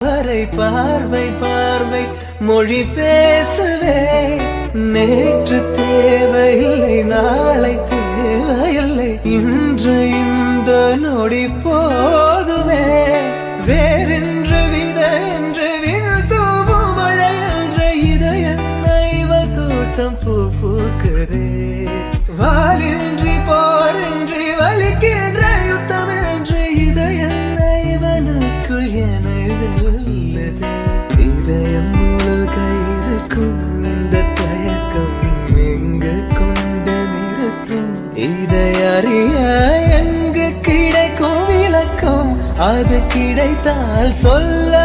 பார்வை பார்வை மொழி பேசவே நேற்று தேவையில்லை நாளை தேவையில்லை இன்று இந்த நொடி போதுமே வேறென்று வித என்று வீழ்த்தூவும் மழை என்ற இதய தோட்டம் பூ பூக்கிறே வாலின்றி போரின்றி வலிக்கின்ற யுத்தம் என்று இதய இவனுக்குள் என உள்ளது இதயம் முழுக இருக்கும் இந்த தயக்கம் எங்கு கொண்டு நிறுத்தும் இதை அறிய எங்கு கிடைக்கும் விளக்கம் அது கிடைத்தால் சொல்ல